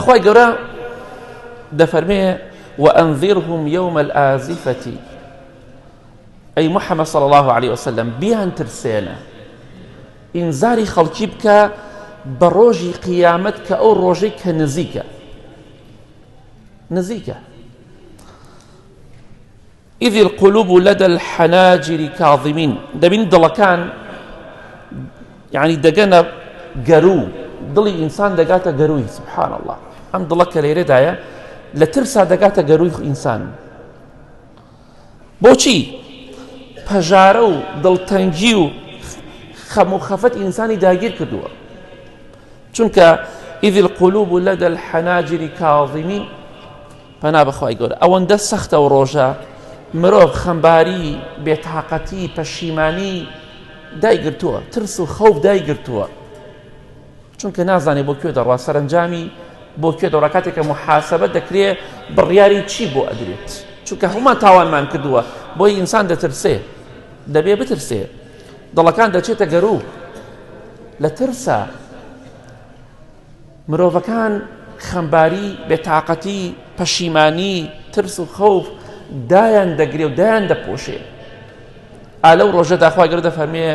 خوای گەورە دەفەرمێ وأنذرهم يوم الآزفة أي محمد صلى الله عليه وسلم بيان ترسينا إنذاري خەڵکی بکە بە ڕۆژی قیامەت کە ئەو ڕۆژەی کە نزیکە إذ القلوب لدى الحناجر كاظمين دەبین دڵەکان يعني دەگەنە گەرو دڵی ئینسان دەگاتە گەروی سبحان الله ئەم دڵە کە لێرەدایە لە ترسا دەگاتە گەروی ئینسان بۆچی پەژارە و دڵتەنگی و خەم و خەفەت ئینسانی داگیر کردووە چونکە إذ القلوب لدى الحناجر كاظمين پەنا بەخوای گەورە ئەوەندە سەختە و ڕۆژە مرۆڤ خەمباری بێتاقەتی پەشیمانی دایگرتووە ترس و خەوف دایگرتووە چونکە نازانێ بۆ کوێ دەڕوا سەرنجامی بۆ کوێ دەڕوا کاتێککە محاسەبە دەکرێت بڕیاری چی بۆ ئەدرێت چونکە هەمومان تاوانمان کردووە بۆی ئینسان دەترسێ دەبێ بترسێ دڵەکان دەچێتە گەرو لە ترسە مرۆڤەکان خەمباری بێتاقەتی پەشیمانی ترس و خەوف دایان دەگرێ و دایان دەپۆشێ ئالەو ڕۆژەدا خوای گەورە دەفەرمێ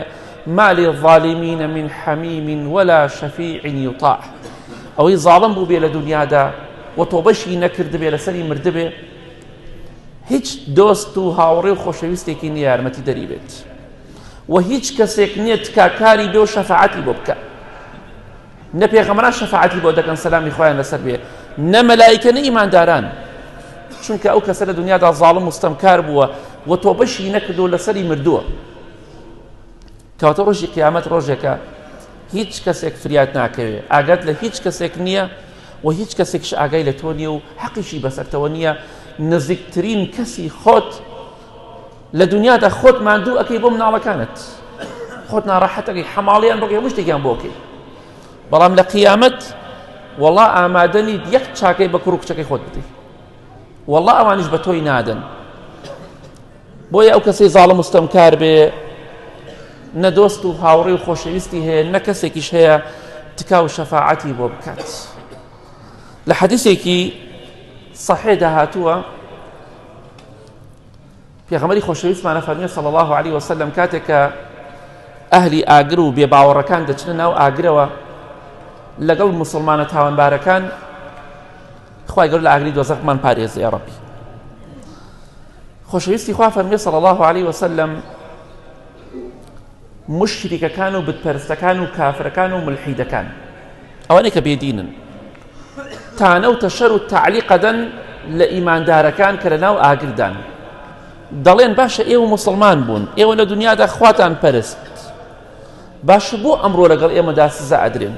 ما للظالمين من حميم ولا شفيع يطاع ئەوەی زاڵم بوو بێ لە دنیادا و تۆبەشی نەکردبێ لەسەری مردبێ هیچ دۆست و هاوڕێ و خۆشەویستێکی نییە یارمەتی دەری بێت و هیچ کەسێک نییە تکاکاری بێ و شەفاعەتی بۆ بکە نە پێغەمبەران شەفاعەتی بۆ دەکەن سەلامی خوایان لەسەر بێ نە مەلایکە نە ئیمانداران چونکە ئەو کەسە لە دنیادا زاڵم مستەمکار بووە و تۆبەشی نەکردو لەسەری مردووە کەواتە ڕۆژی قیامەت ڕۆژێکە هیچ کەسێک فریات ناکەوێ ئاگات لە هیچ کەسێک نییە و هیچ کەسێکش ئاگای لە تۆ نییە و حەقیشی بەسەرتەوە نییە نزیکترین کەسی خۆت لە دنیادا خۆت ماندوو ئەەکەی بۆ مناڵەکانت خۆت ناڕەحەتەکەی حەماڵیان ڕۆگەی هەموو شتێکیان بۆ بکەی بەڵام لە قیامەت وەڵا ئامادە نیت یەک چاکەی بە کوڕ و کچەکەی خۆت بدەیت وەڵا ئەوانیش بە تۆی نادەن بۆیە ئەو کەسەی زاڵم مستەمکار بێ نە دۆست و هاوڕێ و خۆشەویستی هەیە نە کەسێکیش هەیە تکا و شەفاعەتی بۆ بکات لە حەدیثێکی صحیحدا هاتووە پێغەمبەری خۆشەویستمانە فەرمێ صلی الله عليه وسلم کاتێک کە ئەهلی ئاگر و بێباوەڕەکان دەچنە ناو ئاگرەوە لەگەڵ موسڵمانە تاوانبارەکان خوای گەورە لە ئاگری دۆزەخمان پارێزە یا ڕەبی خۆشەویستی خوا فەرمێ صلی الله عليه وسلم مشریکەکان و بتپەرستەکان و کافرەکان و ملحیدەکان ئەوانەی کە بێدینن تانە و تەشەر و تعلیقە دەن لە ئیماندارەکان کە لە ناو ئاگردان دەڵێن باشە ئێوە موسڵمان بوون ئێوە لە دنیادا خواتان پەرست باشە بۆ ئەمڕۆ لەگەڵ ئێمەدا سزا ئەدرێن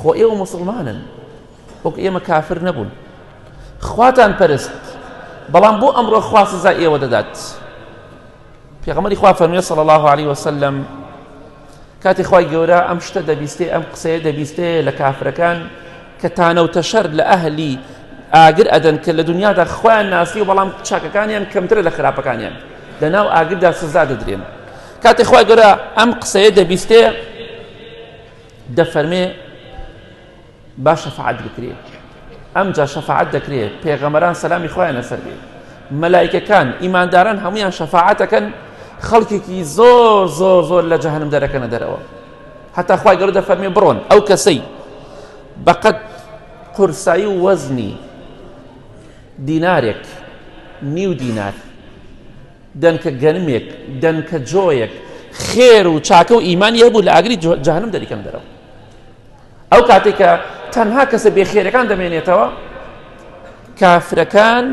خۆ ئێوە موسڵمانن وەک ئێمە کافر نەبوون خواتان پەرست بەڵام بۆ ئەمڕۆ خوا سزا ئێوە دەدات پێغەمبەری خوا فەرمێ صلی الله عليه وسلم کاتی خوای گەورە ئەم شتە دەبیستێ ئەم قسەیە دەبیستێ لە کافرەکان کە تانە و تەشەر لە ئەهلی ئاگر ئەدەن کە لە دنیادا خۆیان ناسی و بەڵام چاکەکانیان کەمترە لە خراپەکانیان لە ناو ئاگردا سزا دەدرێن کاتی خوای گەورە ئەم قسەیە دەبیستێ دەفەرمێ با شەفاعەت بکرێت ئەمجا شەفاعەت دەکرێت پێغەمبەران سەلامی خۆیان لەسەر بێ مەلایکەکان ئیمانداران هەمویان شەفاعەتەکەن خەڵکێکی زۆر زۆر زۆر لە جەهەنەم دەرەکەنە دەرەوە هەتا خوای گەورە دەفەرمێ بڕۆن ئەو کەسەی بەقەد قورسایی و وەزنی دینارێک نیو دینار دەنکە گەنمێک دەنکە جۆیەک خێر و چاکە و ئیمانی هەبوو لە ئاگری جەهەنەم دەریکەن دەرەوە ئەو کاتێک کە تەنها کەسە بێخێرەکان دەمێنێتەوە کافرەکان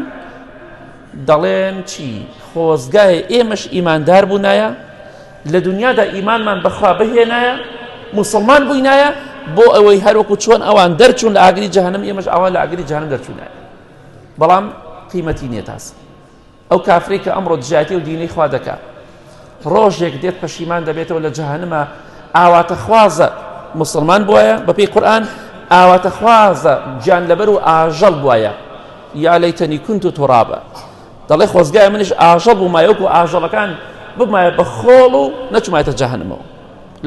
دەڵێن چی خۆزگایە ئێمەش ئیماندار بوونایە لە دنیادا ئیمانمان بەخوا بهێنایە موسڵمان بووینایە بۆ ئەوەی هەروەکو چۆن ئەوان دەرچوون لە ئاگری جەهەنەم ئێمەش ئەوان لە ئاگری جەهەنەم دەرچوونایە بەڵام قیمەتی نییە تاسە ئەو کافرەی کە ئەمڕۆ دژایەتی و دینەی خوا دەکات ڕۆژێک دێت پەشیمان دەبێتەوە لە جەهەنەمە ئاواتە خوازە مسلمان بووایە بەپێی قورئان ئاواتە خوازە گیان لەبەر و ئاژەڵ بووایە یا لەیتەنی کونت تورابە دەڵێ خۆزگایە منیش ئاژەڵ بوومایە وەکو ئاژەڵەکان ببمایە بە خۆڵ و نەچمایەتە جەهەنەمەوە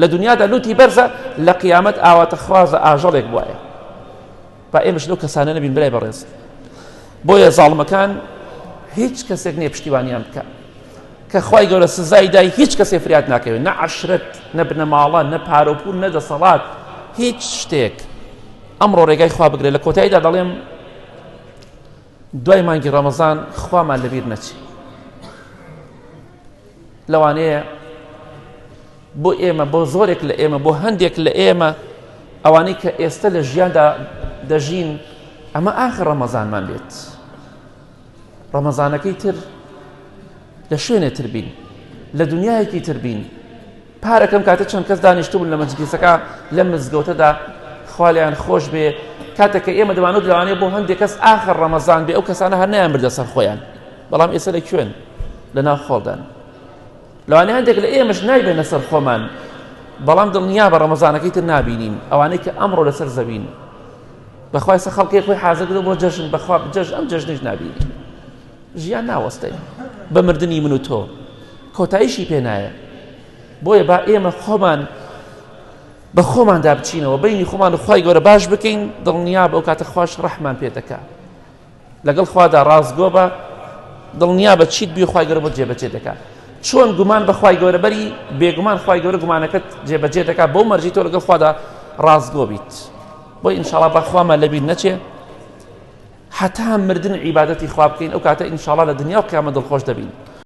لە دنیادا لوتی بەرزە لە قیامەت ئاواتە خوازە ئاژەڵێک بووایە با ئێمەش لەو کەسانە نەبین برای بەڕێز. بۆیە زاڵمەکان هیچ کەسێک نییە پشتیوانیان بکە کە خوای گەورە سزای دای هیچ کەسێ فریاد ناکەوێت، نە عەشرەت، نە بنەماڵە، نە پارۆپور، نە دەسەڵات، هیچ شتێک. ئەمڕۆ ڕێگای خوا بگرێت. لە کۆتاییدا دەڵێم دوای مانگی ڕەمەزان خوامان لەبیر نەچێ. لەوانەیە بۆ ئێمە، بۆ زۆرێک لە ئێمە، بۆ هەندێک لە ئێمە ئەوانەی کە ئێستا لە ژیاندا دەژین، ئەمە ئاخر ڕەمەزانمان بێت. ڕەمەزانەکەی تر لە شوێنێتر بین، لە دنیایەکی تر بین. پارەکەم کاتە چەند کەس دانیشتبوون لە مەجلیسەکە لە مزگەوتەدا، خوالیان خۆش بێ، کاتێککە ئێمە دەمانوت لەوانەیە بۆ هەندێک کەس ئاخر ڕەمەزان بێ، ئەو کەسانە هەر نەیان بردە سەر خۆیان، بەڵام ئێستا لە کوێن؟ لە ناو خۆڵدان. لەوانەیە هەندێک لە ئێمەش نایبێنە سەر خۆمان، بەڵام دڵنیا بە ڕەمەزانەکەی تر نابینین، ئەوانەی کە ئەمڕۆ لەسەر زەوین. بەخوای سە خەڵکی خۆی حازر کرد بۆ جەژن، بەخوا ئەم جەژنیش نابینی. ژیان ناوەستەی بە مردنی من و تۆ، کۆتاییشی پێ نایە. بۆیە با ئێمە خۆمان بە خۆماندا بچینەوە، بینی خۆمان و خوای گەورە باش بکەین، دڵنیا بە ئەو کاتە خوش ڕەحمان پێ دەکا، لەگەڵ خوادا ڕازگۆ بە، دڵنیا بە چیت بی خوای گەورە بۆ جێبەجێ دەکا. چۆن گومان بە خوای گەورە بەری بێگومان خوای گەورە گومانەکەت جێبەجێ دەکا، بۆ مەرجی تۆ لەگەڵ خوادا ڕازگۆ بیت. بۆی ئینشاڵڵا با خوامان لەبیر نەچێ، حتا مردن عیبادەتی خوا بکەین، ئەو کاتە ئینشاڵڵا لە دنیا و قیامەت دڵخۆش دەبین.